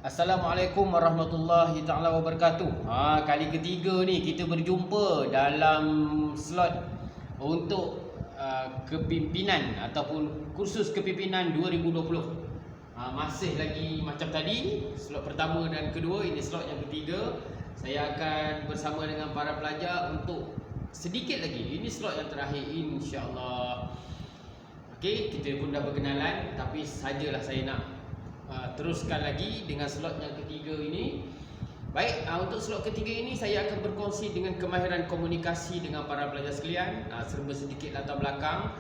Assalamualaikum warahmatullahi taala wabarakatuh. Kali ketiga ni kita berjumpa dalam slot untuk kepimpinan ataupun kursus kepimpinan 2020. Masih lagi macam tadi, slot pertama dan kedua, ini slot yang ketiga. Saya akan bersama dengan para pelajar untuk sedikit lagi. Ini slot yang terakhir insya-Allah. Okey, kita pun dah berkenalan, tapi sajalah saya nak teruskan lagi dengan slot yang ketiga ini. Baik, untuk slot ketiga ini saya akan berkongsi dengan kemahiran komunikasi dengan para pelajar sekalian, serba sedikit latar belakang,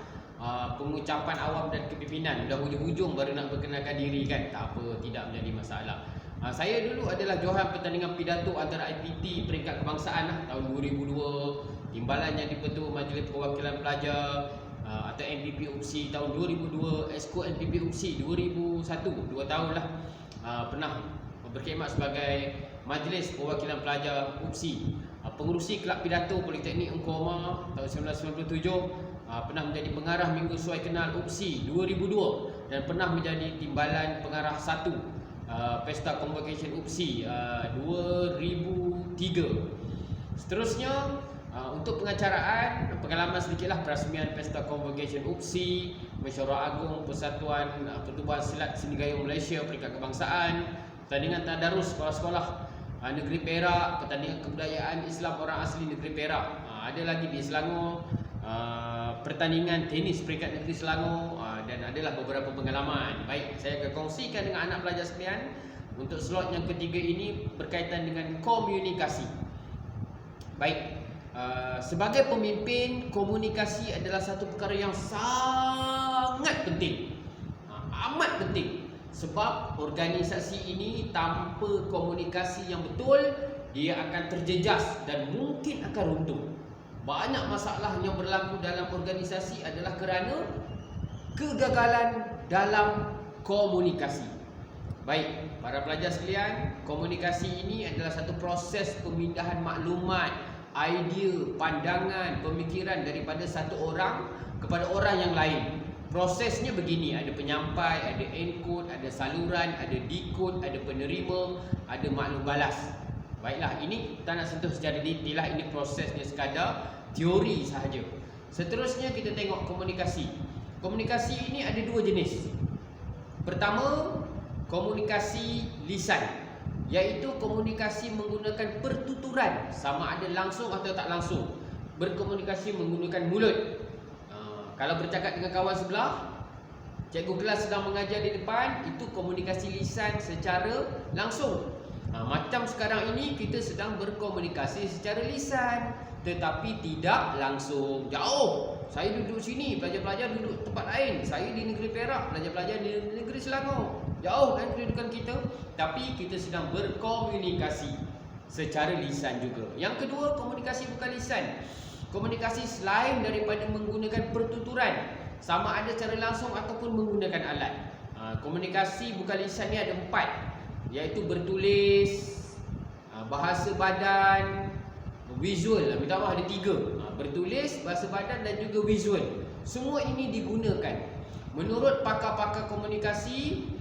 pengucapan awam dan kepimpinan. Dah hujung-hujung baru nak perkenalkan diri kan. Tak apa, tidak menjadi masalah. Saya dulu adalah johan pertandingan pidato antara IPT peringkat kebangsaan tahun 2002, timbalan yang dipertua Majlis Perwakilan Pelajar atau MPP UPSI tahun 2002, Esko MPP UPSI 2001, 2 tahun lah. Pernah berkhidmat sebagai Majlis Perwakilan Pelajar UPSI, pengurusi Kelab Pidato Politeknik Engku Omar tahun 1997, pernah menjadi pengarah Minggu Suai Kenal UPSI 2002 dan pernah menjadi timbalan pengarah 1 Pesta Convocation UPSI 2003. Seterusnya, untuk pengacaraan, pengalaman sedikitlah perasmian Pesta Convocation UPSI, Mesyuarat Agung Persatuan Pertubuhan Silat Seni Gayung Malaysia peringkat kebangsaan, pertandingan tadarus sekolah-sekolah negeri Perak, pertandingan kebudayaan Islam orang asli negeri Perak. Ada lagi di Selangor, pertandingan tenis peringkat negeri Selangor, dan adalah beberapa pengalaman. Baik, saya akan kongsikan dengan anak pelajar sekalian untuk slot yang ketiga ini berkaitan dengan komunikasi. Baik, sebagai pemimpin, komunikasi adalah satu perkara yang sangat penting, amat penting. Sebab organisasi ini tanpa komunikasi yang betul, dia akan terjejas dan mungkin akan runtuh. Banyak masalah yang berlaku dalam organisasi adalah kerana kegagalan dalam komunikasi. Baik, para pelajar sekalian, komunikasi ini adalah satu proses pemindahan maklumat, idea, pandangan, pemikiran daripada satu orang kepada orang yang lain. Prosesnya begini, ada penyampai, ada encode, ada saluran, ada decode, ada penerima, ada maklum balas. Baiklah, ini tak nak sentuh secara detail lah, ini prosesnya sekadar teori sahaja. Seterusnya kita tengok komunikasi. Komunikasi ini ada dua jenis. Pertama, komunikasi lisan, iaitu komunikasi menggunakan pertuturan, sama ada langsung atau tak langsung. Berkomunikasi menggunakan mulut. Kalau bercakap dengan kawan sebelah, cikgu kelas sedang mengajar di depan, itu komunikasi lisan secara langsung. Macam sekarang ini kita sedang berkomunikasi secara lisan, tetapi tidak langsung. Jauh, saya duduk sini, pelajar-pelajar duduk tempat lain. Saya di negeri Perak, pelajar-pelajar di negeri Selangor. Jauh kan kedudukan kita, tapi kita sedang berkomunikasi secara lisan juga. Yang kedua, komunikasi bukan lisan. Komunikasi selain daripada menggunakan pertuturan, sama ada secara langsung ataupun menggunakan alat. Komunikasi bukan lisan ni ada 4, iaitu bertulis, bahasa badan, visual. Minta maaf, ada 3. Bertulis, bahasa badan dan juga visual. Semua ini digunakan. Menurut pakar-pakar komunikasi,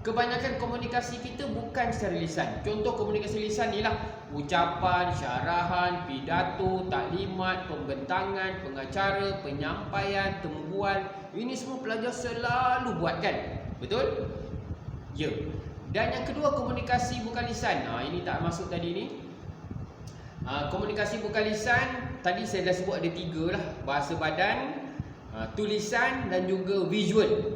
kebanyakan komunikasi kita bukan secara lisan. Contoh komunikasi lisan ialah ucapan, syarahan, pidato, taklimat, pembentangan, pengacara, penyampaian, tembuhan. Ini semua pelajar selalu buat kan? Betul? Ya. Dan yang kedua, komunikasi bukan lisan. Ini tak masuk tadi ni. Komunikasi bukan lisan, tadi saya dah sebut ada 3 lah. Bahasa badan, tulisan dan juga visual.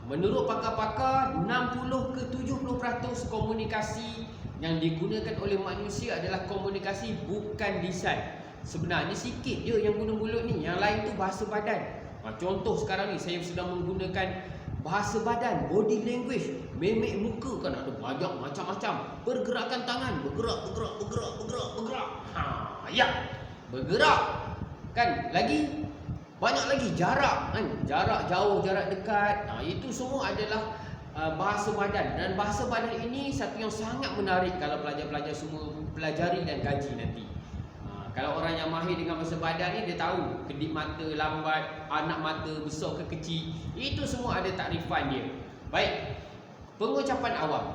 Menurut pakar-pakar, 60 ke 70% komunikasi yang digunakan oleh manusia adalah komunikasi bukan lisan. Sebenarnya sikit je yang guna mulut ni, yang lain tu bahasa badan. Contoh sekarang ni saya sedang menggunakan bahasa badan, body language, memek muka kan ada banyak macam-macam. Pergerakan tangan, bergerak. Ya, bergerak. Kan lagi banyak lagi jarak kan, jarak jauh, jarak dekat. Itu semua adalah bahasa badan. Dan bahasa badan ini satu yang sangat menarik kalau pelajar-pelajar semua pelajari dan kaji nanti. Kalau orang yang mahir dengan bahasa badan ni, dia tahu kedip mata lambat, anak mata besar ke kecil. Itu semua ada takrifan dia. Baik, Pengucapan awam.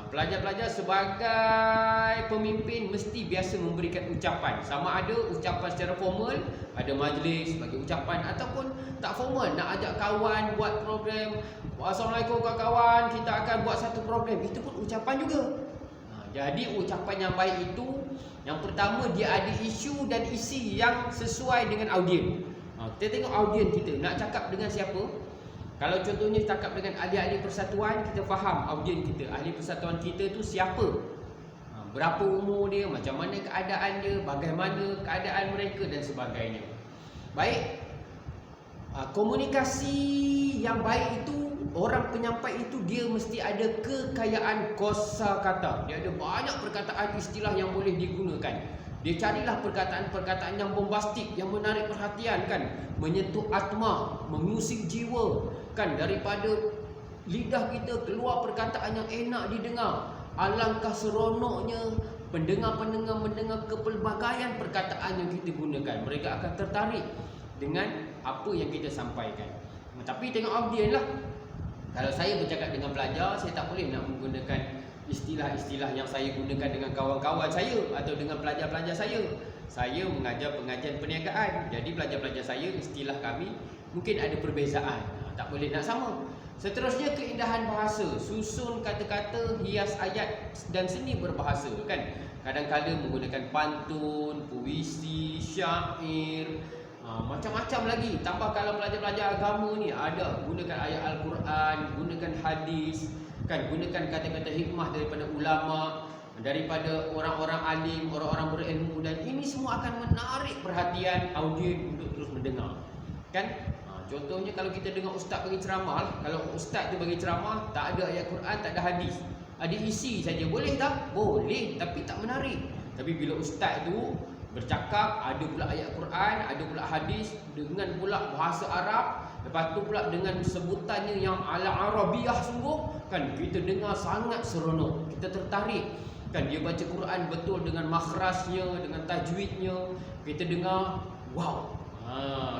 Pelajar-pelajar sebagai pemimpin mesti biasa memberikan ucapan. Sama ada ucapan secara formal, ada majlis bagi ucapan, ataupun tak formal, nak ajak kawan buat program. Assalamualaikum kawan, kita akan buat satu program. Itu pun ucapan juga. Jadi ucapan yang baik itu, yang pertama dia ada isu dan isi yang sesuai dengan audien. Kita tengok audien kita nak cakap dengan siapa. Kalau contohnya cakap dengan ahli-ahli persatuan, kita faham audien kita, ahli persatuan kita tu siapa, berapa umur dia, macam mana keadaan dia, bagaimana keadaan mereka dan sebagainya. Baik, komunikasi yang baik itu, orang penyampai itu dia mesti ada kekayaan kosakata. Dia ada banyak perkataan istilah yang boleh digunakan. Dia carilah perkataan-perkataan yang bombastik, yang menarik perhatian kan, menyentuh atma, mengusik jiwa kan, daripada lidah kita keluar perkataan yang enak didengar. Alangkah seronoknya pendengar-pendengar mendengar kepelbagaian perkataan yang kita gunakan. Mereka akan tertarik dengan apa yang kita sampaikan. Tapi tengok audien lah. Kalau saya bercakap dengan pelajar, saya tak boleh nak menggunakan istilah-istilah yang saya gunakan dengan kawan-kawan saya atau dengan pelajar-pelajar saya. Saya mengajar pengajian perniagaan. Jadi pelajar-pelajar saya, istilah kami mungkin ada perbezaan. Tak boleh nak sama. Seterusnya keindahan bahasa, susun kata-kata, hias ayat dan seni berbahasa kan. Kadang-kadang menggunakan pantun, puisi, syair, macam-macam lagi. Tambah kalau pelajar-pelajar agama ni ada gunakan ayat Al-Quran, gunakan hadis kan, gunakan kata-kata hikmah daripada ulama, daripada orang-orang alim, orang-orang berilmu, dan ini semua akan menarik perhatian audien untuk terus mendengar kan. Contohnya kalau kita dengar ustaz bagi ceramah, kalau ustaz tu bagi ceramah tak ada ayat Quran, tak ada hadis, ada isi saja, boleh tak? Boleh, tapi tak menarik. Tapi bila ustaz tu bercakap, ada pula ayat Quran, ada pula hadis, dengan pula bahasa Arab, lepas tu pula dengan sebutannya yang ala Arabiah sungguh kan, kita dengar sangat seronok, kita tertarik kan. Dia baca Quran betul dengan makhrajnya, dengan tajwidnya, kita dengar wow,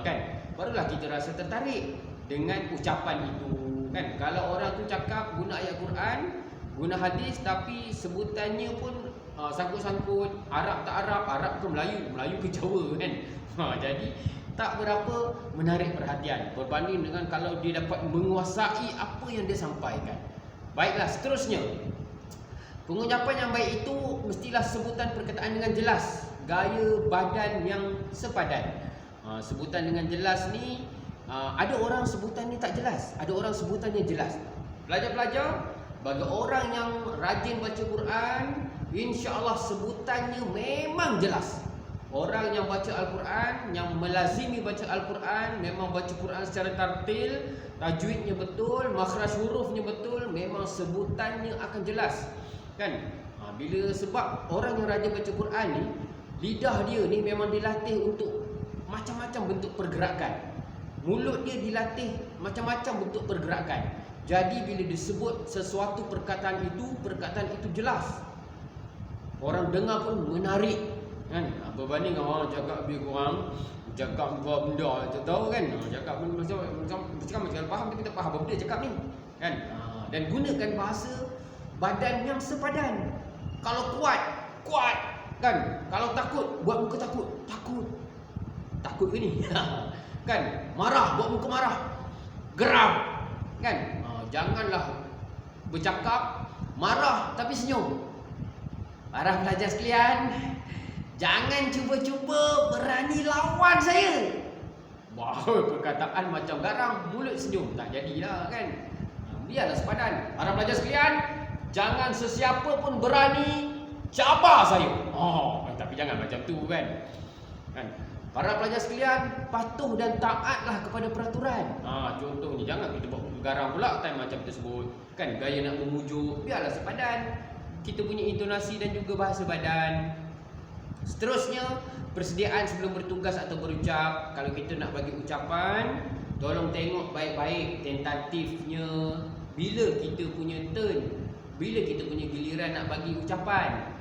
kan, barulah kita rasa tertarik dengan ucapan itu kan. Kalau orang tu cakap guna ayat Quran, guna hadis, tapi sebutannya pun sangkut-sangkut, Arab tak Arab, Arab ke Melayu, Melayu ke Jawa kan. Jadi tak berapa menarik perhatian berbanding dengan kalau dia dapat menguasai apa yang dia sampaikan. Baiklah, seterusnya, pengucapan yang baik itu mestilah sebutan perkataan dengan jelas, gaya badan yang sepadan. Sebutan dengan jelas ni, ada orang sebutan ni tak jelas, ada orang sebutannya jelas. Pelajar-pelajar, bagi orang yang rajin baca Quran, insya-Allah sebutannya memang jelas. Orang yang baca Al-Quran, yang melazimi baca Al-Quran, memang baca Quran secara tartil, tajwidnya betul, makhraj hurufnya betul, memang sebutannya akan jelas kan. Bila sebab orang yang rajin baca Quran ni, lidah dia ni memang dilatih untuk macam-macam bentuk pergerakan, mulut dia dilatih macam-macam bentuk pergerakan. Jadi bila disebut sesuatu perkataan itu jelas, orang dengar pun menarik kan. Berbanding orang cakap lebih kurang, cakap buat benda tak tahu kan, cakap macam faham tapi tak faham apa benda cakap ni kan. Dan gunakan bahasa badan yang sepadan. Kalau kuat kan, kalau takut buat muka takut ke ni kan. Marah buat muka marah, geram kan. Janganlah bercakap marah tapi senyum. Para pelajar sekalian, jangan cuba-cuba berani lawan saya. Bahawa perkataan macam garang, mulut senyum, tak jadilah kan. Biarlah sepadan. Para pelajar sekalian, jangan sesiapa pun berani cabar saya. Tapi jangan macam tu kan. Para pelajar sekalian, patuh dan taatlah kepada peraturan. Contohnya jangan kita buat garang pula time macam tersebut kan. Gaya nak memujuk, biarlah sepadan. Kita punya intonasi dan juga bahasa badan. Seterusnya, persediaan sebelum bertugas atau berucap. Kalau kita nak bagi ucapan, tolong tengok baik-baik tentatifnya. Bila kita punya turn, bila kita punya giliran nak bagi ucapan,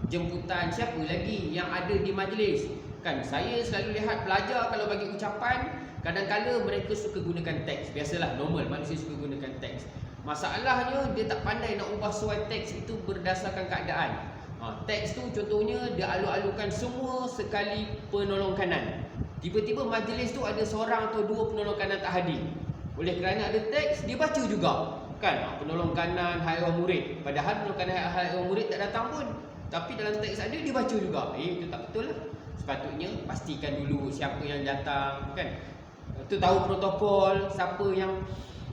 jemputan siapa lagi yang ada di majlis kan. Saya selalu lihat pelajar kalau bagi ucapan, kadang-kadang mereka suka gunakan teks. Biasalah, normal manusia suka gunakan teks. Masalahnya dia tak pandai nak ubah suai teks itu berdasarkan keadaan. Teks tu contohnya dia alu-alukan semua sekali penolong kanan. Tiba-tiba majlis tu ada seorang atau dua penolong kanan tak hadir. Oleh kerana ada teks, dia baca juga. Kan, penolong kanan hai orang murid. Padahal penolong kanan hai orang murid tak datang pun. Tapi dalam teks ada dia baca juga. Itu tak betul lah. Sepatutnya pastikan dulu siapa yang datang, kan. Itu tahu protokol, siapa yang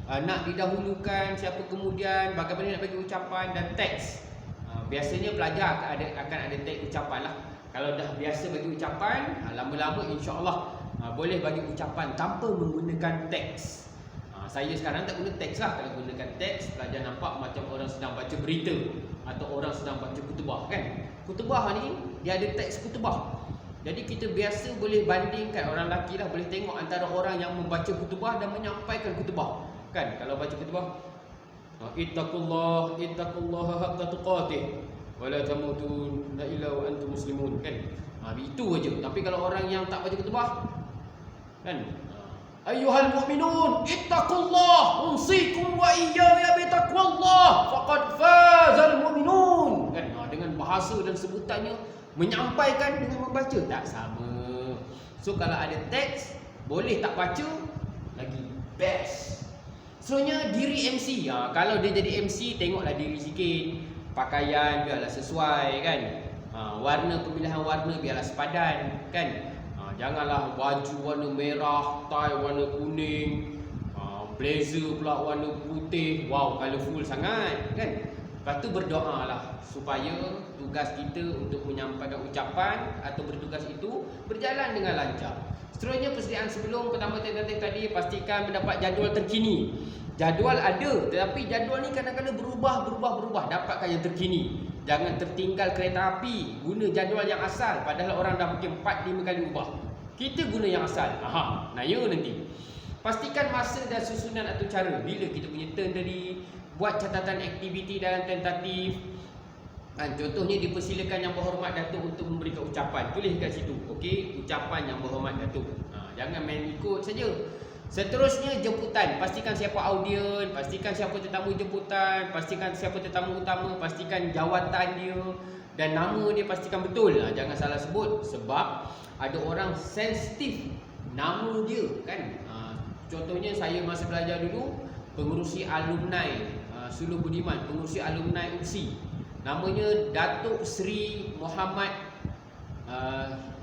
nak didahulukan, siapa kemudian, bagaimana nak bagi ucapan dan teks. Biasanya pelajar akan ada teks ucapan lah. Kalau dah biasa bagi ucapan, lama-lama insya-Allah boleh bagi ucapan tanpa menggunakan teks. Saya sekarang tak guna teks lah. Kalau gunakan teks, pelajar nampak macam orang sedang baca berita atau orang sedang baca kutubah, kan. Kutubah ni dia ada teks kutubah. Jadi kita biasa boleh bandingkan, orang lelaki lah boleh tengok antara orang yang membaca kutubah dan menyampaikan kutubah. Kan, kalau baca kutubah, ittaqullah haqqa tuqatih wa la tamutunna illa wa antum muslimun, kan. Itu aja. Tapi kalau orang yang tak baca kutubah, kan, ayyuhal mu'minun ittaqullah unsikum wa iyaya bitaqwallah faqad fazal mu'minun, kan. Dengan bahasa dan sebutannya menyampaikan dengan membaca tak sama. So kalau ada teks boleh tak baca lagi best. Seterusnya diri MC. Kalau dia jadi MC, tengoklah diri sikit. Pakaian biarlah sesuai, kan. Warna, pemilihan warna biarlah sepadan, kan. Janganlah baju warna merah, tie warna kuning, blazer pula warna putih. Wow, colourful sangat, kan. Lepas tu berdoalah supaya tugas kita untuk menyampaikan ucapan atau bertugas itu berjalan dengan lancar. Seterusnya persediaan sebelum pertama tadi pastikan mendapat jadual terkini. Jadual ada, tetapi jadual ni kadang-kadang berubah. Dapatkan yang terkini. Jangan tertinggal kereta api, guna jadual yang asal. Padahal orang dah mungkin 4-5 kali ubah. Kita guna yang asal. Naya nanti. Pastikan masa dan susunan atau cara. Bila kita punya turn tadi, buat catatan aktiviti dalam tentatif. Contohnya dipersilakan Yang Berhormat Datuk untuk memberikan ucapan. Tulis kat situ, okey, ucapan Yang Berhormat Datuk. Jangan main ikut saja. Seterusnya jemputan. Pastikan siapa audien, pastikan siapa tetamu jemputan, pastikan siapa tetamu utama, pastikan jawatan dia dan nama dia pastikan betul. Jangan salah sebut sebab ada orang sensitif nama dia, kan. Contohnya saya masa belajar dulu, pengerusi alumni Suluh Budiman, pengerusi alumni UPSI. Namanya Datuk Seri Muhammad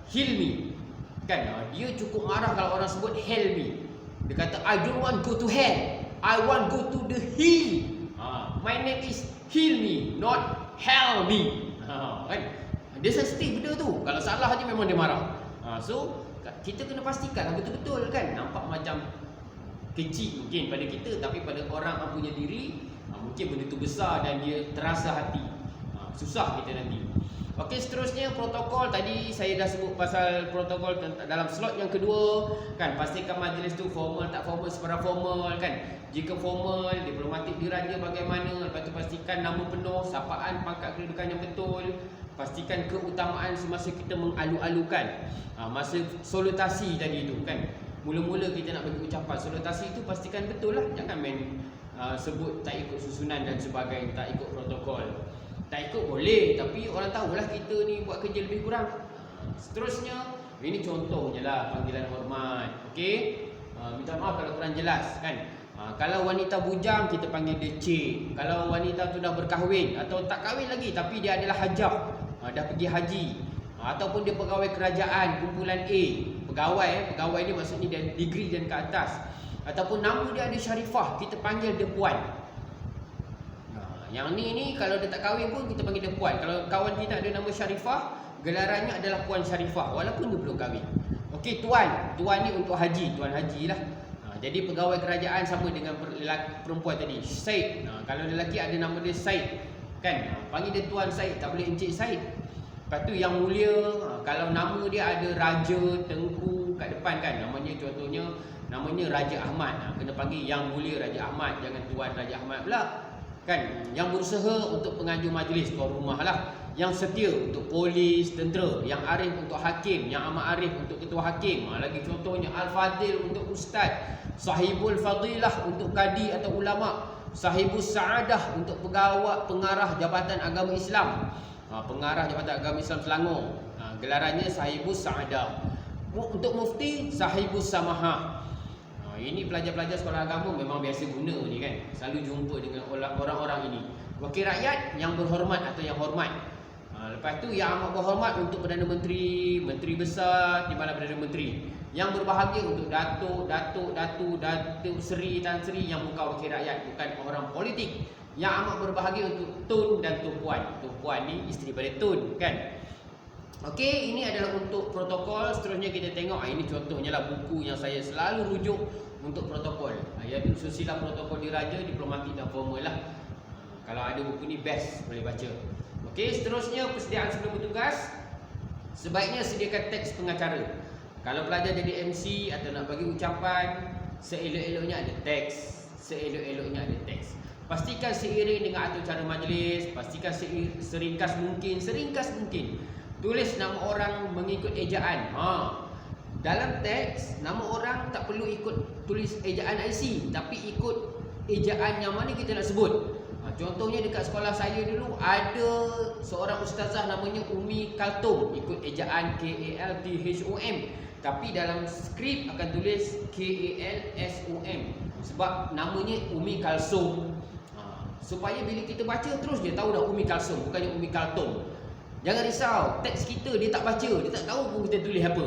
Hilmi, kan. Dia cukup marah kalau orang sebut Helmi. Dia kata, I don't want go to hell, I want go to the hill. My name is Hilmi, not Helmi. Kan. Dia sensitif benda tu. Kalau salah aja memang dia marah. So kita kena pastikan betul-betul, kan. Nampak macam kecil mungkin pada kita, tapi pada orang yang punya diri mungkin benda tu besar dan dia terasa hati. Susah kita nanti. Okey, seterusnya protokol. Tadi saya dah sebut pasal protokol dalam slot yang kedua, kan. Pastikan majlis tu formal tak formal, sebarang formal, kan. Jika formal, diplomatik diraja bagaimana. Lepas tu pastikan nama penuh, sapaan, pangkat kedudukan yang betul. Pastikan keutamaan semasa kita mengalu-alukan. Masa solutasi tadi tu, kan. Mula-mula kita nak bagi ucapan solutasi itu pastikan betul lah. Jangan main sebut tak ikut susunan dan sebagainya, tak ikut protokol. Tak ikut boleh, tapi orang tahulah kita ni buat kerja lebih kurang. Seterusnya, ini contohnya lah panggilan hormat. Okey, minta maaf kalau kurang jelas, kan. Kalau wanita bujang kita panggil dia cik. Kalau wanita tu dah berkahwin atau tak kahwin lagi tapi dia adalah hajah, dah pergi haji, ataupun dia pegawai kerajaan kumpulan A. Pegawai ni maksudnya dia degree dan ke atas. Ataupun nama dia ada Syarifah, kita panggil dia puan. Yang ni kalau dia tak kahwin pun kita panggil dia puan. Kalau kawan kita ada nama Syarifah, gelarannya adalah Puan Syarifah walaupun dia belum kahwin. Okey, tuan. Tuan ni untuk haji, tuan haji lah. Jadi pegawai kerajaan sama dengan perempuan tadi, Said. Kalau lelaki ada nama dia Said, kan. Panggil dia Tuan Said, tak boleh Encik Said. Lepas tu yang mulia, kalau nama dia ada Raja, Tengku kat depan, kan. Contohnya namanya Raja Ahmad, kena panggil Yang Mulia Raja Ahmad, jangan Tuan Raja Ahmad pula, kan. Yang berusaha untuk pengajar majlis, tuan rumah lah. Yang setia untuk polis, tentera. Yang arif untuk hakim, yang amat arif untuk ketua hakim. Lagi contohnya Al-Fadil untuk ustaz, Sahibul Fadilah untuk kadi atau ulama. Sahibus Sa'adah untuk pegawai pengarah Jabatan Agama Islam. Pengarah Jabatan Agama Islam Selangor. Gelarannya Sahibus Sa'adah. Untuk mufti Sahibus Samahah. Ini pelajar-pelajar sekolah agama memang biasa guna ni kan. Selalu jumpa dengan orang-orang ini. Wakil rakyat yang berhormat atau yang hormat. Lepas tu yang amat berhormat untuk Perdana Menteri, Menteri Besar, Timbalan Perdana Menteri. Yang berbahagia untuk Datuk Seri, Tan Sri yang bukan wakil rakyat, bukan orang politik. Yang amat berbahagia untuk Tun dan Tun Puan. Tun Puan ni isteri pada Tun kan. Okey, ini adalah untuk protokol. Seterusnya kita tengok, ini contohnya lah buku yang saya selalu rujuk untuk protokol. Iaitu Susila Protokol Diraja, Diplomatik dan Formal lah. Kalau ada buku ni best, boleh baca. Okey, seterusnya persediaan sebelum bertugas. Sebaiknya sediakan teks pengacara. Kalau pelajar jadi MC atau nak bagi ucapan, seelok-eloknya ada teks. Seelok-eloknya ada teks. Pastikan seiring dengan atur cara majlis. Pastikan seringkas mungkin. Tulis nama orang mengikut ejaan. Dalam teks, nama orang tak perlu ikut tulis ejaan IC, tapi ikut ejaan yang mana kita nak sebut. Contohnya dekat sekolah saya dulu ada seorang ustazah namanya Umi Kaltum, ikut ejaan KALTHOM, tapi dalam skrip akan tulis KALSOM sebab namanya Umi Kalsum. Supaya bila kita baca terus dia tahu dah Umi Kalsum, bukannya Umi Kaltum. Jangan risau, teks kita dia tak baca, dia tak tahu pun kita tulis apa.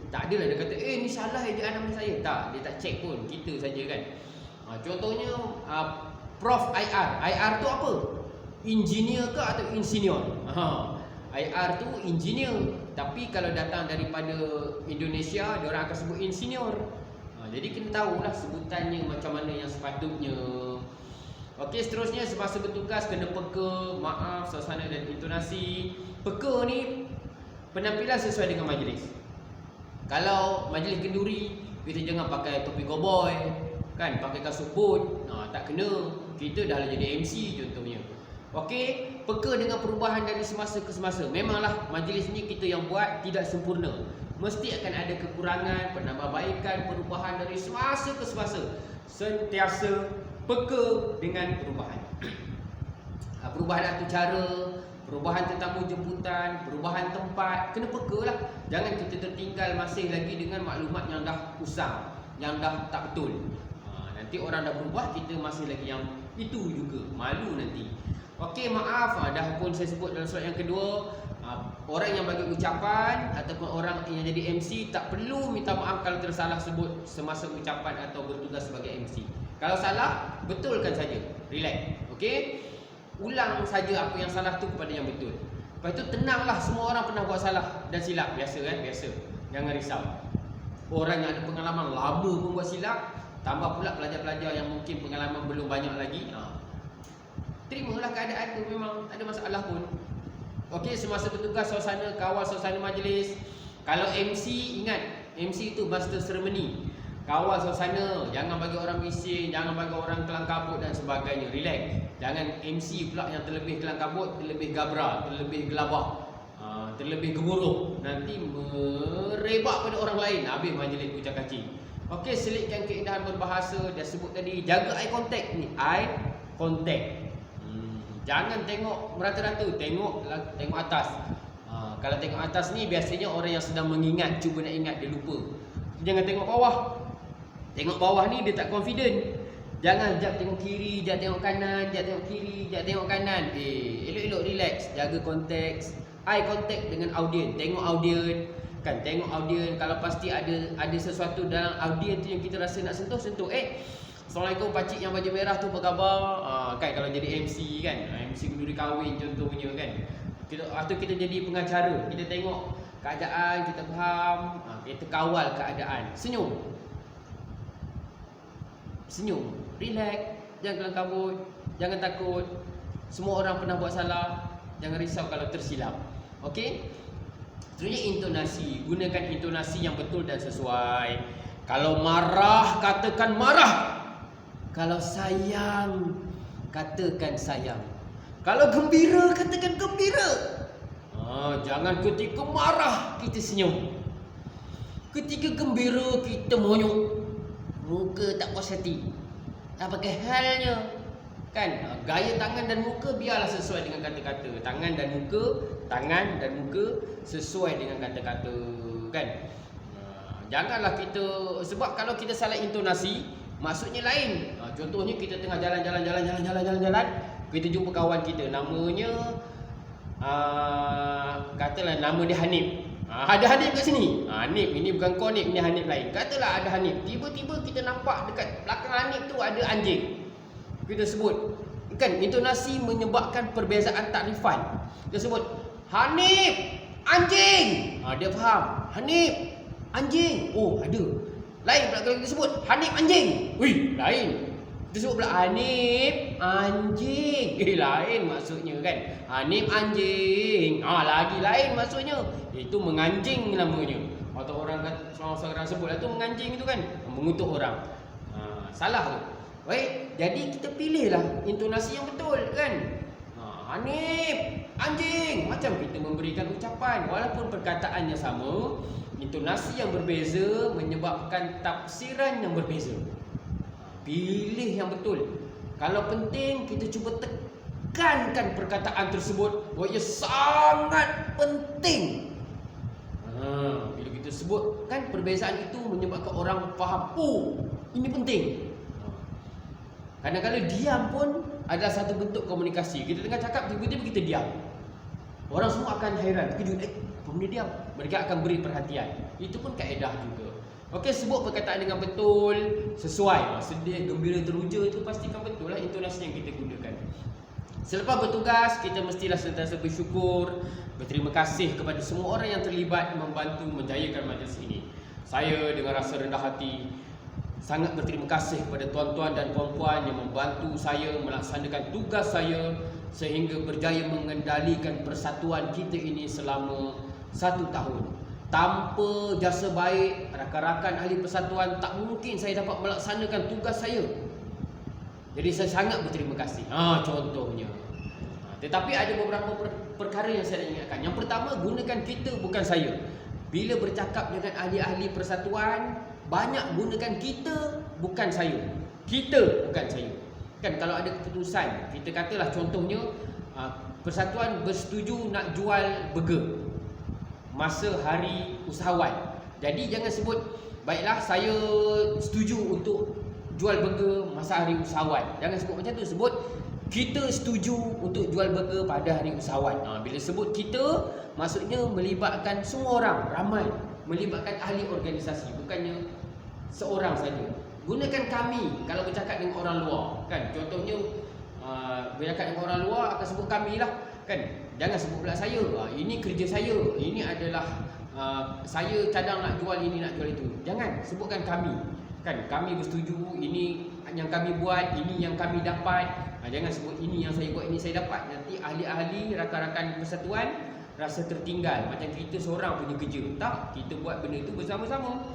Tak adalah dia kata, ni salah ejaan nama saya. Tak, dia tak check pun, kita saja kan. Contohnya Prof IR. IR tu apa? Engineer ke atau insinyur? IR tu engineer, tapi kalau datang daripada Indonesia, dia orang akan sebut insinyur. Jadi kena tahulah sebutannya macam mana yang sepatutnya. Okey, seterusnya semasa bertugas kena peka, maaf, suasana dan intonasi. Peka ni penampilan sesuai dengan majlis. Kalau majlis kenduri, kita jangan pakai topi cowboy, kan, pakai kasut boot. Tak kena. Kita dah jadi MC contohnya. Okey, peka dengan perubahan dari semasa ke semasa. Memanglah majlis ni kita yang buat tidak sempurna. Mesti akan ada kekurangan, penambahbaikan, perubahan dari semasa ke semasa. Sentiasa peka dengan perubahan. Perubahan atur cara, perubahan tetamu jemputan, perubahan tempat, kena peka lah. Jangan kita tertinggal masih lagi dengan maklumat yang dah usang, yang dah tak betul. Nanti orang dah berubah, kita masih lagi yang itu juga, malu nanti. Okey, maaf, dah pun saya sebut dalam slide yang kedua. Orang yang bagi ucapan ataupun orang yang jadi MC tak perlu minta maaf kalau tersalah sebut semasa ucapan atau bertugas sebagai MC. Kalau salah, betulkan saja. Relax. Okey? Ulang saja apa yang salah tu kepada yang betul. Lepas tu tenanglah, semua orang pernah buat salah dan silap. Biasa kan? Biasa. Jangan risau. Orang yang ada pengalaman lama pun buat silap, tambah pula pelajar-pelajar yang mungkin pengalaman belum banyak lagi. Terimalah keadaan tu, memang ada masalah pun. Okey, semasa bertugas suasana, kawal suasana majlis. Kalau MC, ingat, MC tu master ceremony. Kawal suasana, jangan bagi orang bising, jangan bagi orang kelang kabut dan sebagainya. Relax. Jangan MC pula yang terlebih kelang kabut, terlebih gabra, terlebih gelabah, terlebih gemuruh. Nanti merebak pada orang lain, habis majlis kucak kacing. Okey, selitkan keindahan berbahasa. Dah sebut tadi, jaga eye contact ni. Eye contact. Jangan tengok merata-rata, tengok atas. Kalau tengok atas ni biasanya orang yang sedang mengingat, cuba nak ingat, dia lupa. Jangan tengok bawah. Tengok bawah ni dia tak confident. Jangan jap tengok kiri, jap tengok kanan, jap tengok kiri, jap tengok kanan. Elok-elok relax, jaga konteks. Eye contact dengan audien. Tengok audien, kan, tengok audien. Kalau pasti ada sesuatu dalam audien tu yang kita rasa nak sentuh. Assalamualaikum pakcik yang baju merah tu, apa khabar? Kan kalau jadi MC kan, MC kenduri kahwin contohnya kan. Atau kita jadi pengacara, kita tengok keadaan, kita faham, kita kawal keadaan. Senyum, relax, jangan kelang kabut, jangan takut. Semua orang pernah buat salah, jangan risau kalau tersilap. Okey? Seterusnya intonasi, gunakan intonasi yang betul dan sesuai. Kalau marah, katakan marah. Kalau sayang, katakan sayang. Kalau gembira, katakan gembira. Jangan ketika marah kita senyum, ketika gembira kita monyok, muka tak puas hati. Apa kehalnya? Kan? Gaya tangan dan muka biarlah sesuai dengan kata-kata. Tangan dan muka sesuai dengan kata-kata, kan? Janganlah kita, sebab kalau kita salah intonasi, maksudnya lain. Contohnya kita tengah jalan, kita jumpa kawan kita, namanya katalah nama dia Hanif. Ada Hanif kat sini. Hanif ini bukan kau Hanif, ini Hanif lain. Katalah ada Hanif. Tiba-tiba kita nampak dekat belakang Hanif tu ada anjing. Kita sebut, kan, intonasi menyebabkan perbezaan takrifan. Kita sebut Hanif anjing. Dia faham. Hanif anjing. Oh, ada. Lain pula kalau kita sebut Hanif anjing. Wih, lain. Kita sebut pula Hanif anjing. Lain maksudnya, kan. Hanif anjing. Lagi lain maksudnya. Itu menganjing namanya. Atau orang kata, seorang sebutlah tu menganjing itu, kan. Mengutuk orang. Salah tu. Baik, jadi kita pilihlah intonasi yang betul, kan. Hanif anjing. Macam kita memberikan ucapan, walaupun perkataannya sama, intonasi yang berbeza menyebabkan tafsiran yang berbeza. Pilih yang betul. Kalau penting, kita cuba tekankan perkataan tersebut bahawa ia sangat penting. Bila kita sebut, kan, perbezaan itu menyebabkan orang faham, oh, ini penting. Kadang-kadang diam pun adalah satu bentuk komunikasi. Kita tengah cakap, tiba-tiba kita diam. Orang semua akan hairan, terkejut, apa benda diam? Mereka akan beri perhatian. Itu pun kaedah juga. Okey, sebut perkataan dengan betul, sesuai. Sedih, gembira, teruja, itu pastikan betul lah intonasi yang kita gunakan. Selepas bertugas, kita mestilah sentiasa bersyukur, berterima kasih kepada semua orang yang terlibat membantu menjayakan majlis ini. Saya dengan rasa rendah hati sangat berterima kasih kepada tuan-tuan dan puan-puan yang membantu saya melaksanakan tugas saya sehingga berjaya mengendalikan persatuan kita ini selama 1 tahun. Tanpa jasa baik rakan-rakan ahli persatuan, tak mungkin saya dapat melaksanakan tugas saya. Jadi saya sangat berterima kasih. Contohnya. Tetapi ada beberapa perkara yang saya ingatkan. Yang pertama, gunakan kita bukan saya. Bila bercakap dengan ahli-ahli persatuan, banyak gunakan kita bukan saya. Kita bukan saya. Kan, kalau ada keputusan, kita katalah contohnya persatuan bersetuju nak jual burger masa hari usahawan. Jadi jangan sebut, baiklah saya setuju untuk jual burger masa hari usahawan. Jangan sebut macam tu. Sebut kita setuju untuk jual burger pada hari usahawan. Bila sebut kita, maksudnya melibatkan semua orang, ramai. Melibatkan ahli organisasi, bukannya seorang saja. Gunakan kami kalau bercakap dengan orang luar, kan. Contohnya bercakap dengan orang luar akan sebut kami lah, kan. Jangan sebut pula saya. Ini kerja saya. Ini adalah saya cadang nak jual ini, nak jual itu. Jangan sebutkan kami. Kan, kami bersetuju, ini yang kami buat, ini yang kami dapat. Jangan sebut ini yang saya buat, ini saya dapat. Nanti ahli-ahli, rakan-rakan persatuan rasa tertinggal, macam kita seorang punya kerja. Tak, kita buat benda itu bersama-sama.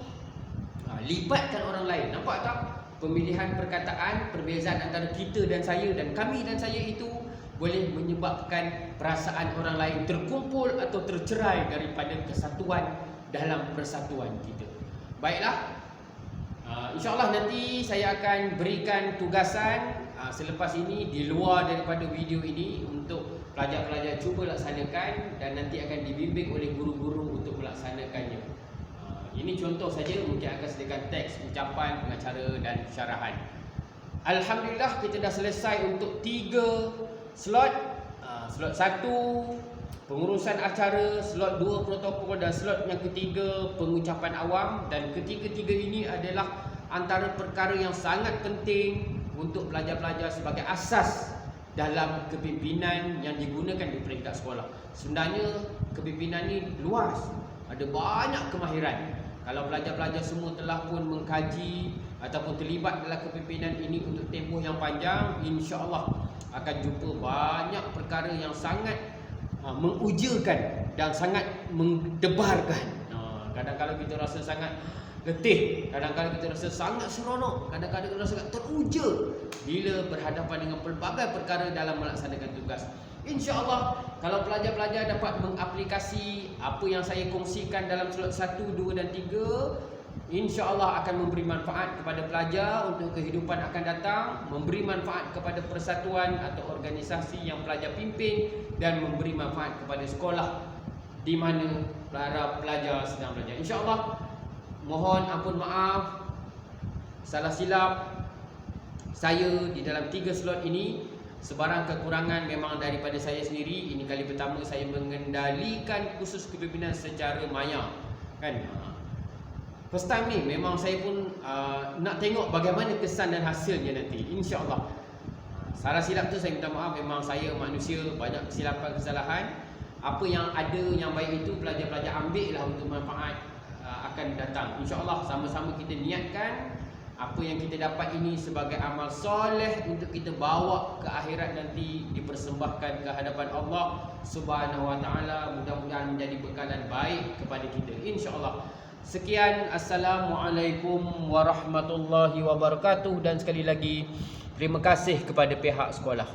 Libatkan orang lain. Nampak tak? Pemilihan perkataan, perbezaan antara kita dan saya dan kami dan saya itu boleh menyebabkan perasaan orang lain terkumpul atau tercerai daripada kesatuan dalam persatuan kita. Baiklah, InsyaAllah nanti saya akan berikan tugasan selepas ini di luar daripada video ini untuk pelajar-pelajar cuba laksanakan dan nanti akan dibimbing oleh guru-guru untuk melaksanakannya. Ini contoh saja, mungkin akan sediakan teks, ucapan, pengacara dan syarahan. Alhamdulillah, kita dah selesai untuk 3 slot. Slot 1 pengurusan acara, slot 2 protokol dan slot yang ketiga pengucapan awam. Dan ketiga-tiga ini adalah antara perkara yang sangat penting untuk pelajar-pelajar sebagai asas dalam kepimpinan yang digunakan di peringkat sekolah. Sebenarnya kepimpinan ni luas, ada banyak kemahiran. Kalau pelajar-pelajar semua telah pun mengkaji ataupun terlibat dalam kepimpinan ini untuk tempoh yang panjang, insya-Allah akan jumpa banyak perkara yang sangat mengujakan dan sangat mendebarkan. Kadang-kadang kita rasa sangat letih, kadang-kadang kita rasa sangat seronok, kadang-kadang kita rasa sangat teruja bila berhadapan dengan pelbagai perkara dalam melaksanakan tugas. InsyaAllah kalau pelajar-pelajar dapat mengaplikasi apa yang saya kongsikan dalam slot 1, 2 dan 3, insya-Allah akan memberi manfaat kepada pelajar untuk kehidupan akan datang, memberi manfaat kepada persatuan atau organisasi yang pelajar pimpin, dan memberi manfaat kepada sekolah di mana para pelajar sedang belajar. Insya-Allah, mohon ampun maaf salah silap saya di dalam 3 slot ini. Sebarang kekurangan memang daripada saya sendiri. Ini kali pertama saya mengendalikan kursus kepimpinan secara maya, kan. First time ni memang saya pun nak tengok bagaimana kesan dan hasilnya nanti, insya-Allah. Salah silap tu saya minta maaf, memang saya manusia, banyak kesilapan, kesalahan. Apa yang ada yang baik itu pelajar-pelajar ambil lah untuk manfaat akan datang. InsyaAllah sama-sama kita niatkan apa yang kita dapat ini sebagai amal soleh untuk kita bawa ke akhirat nanti, dipersembahkan ke hadapan Allah Subhanahu Wa Taala. Mudah-mudahan menjadi bekalan baik kepada kita, insya-Allah. Sekian, Assalamualaikum warahmatullahi wabarakatuh, dan sekali lagi terima kasih kepada pihak sekolah.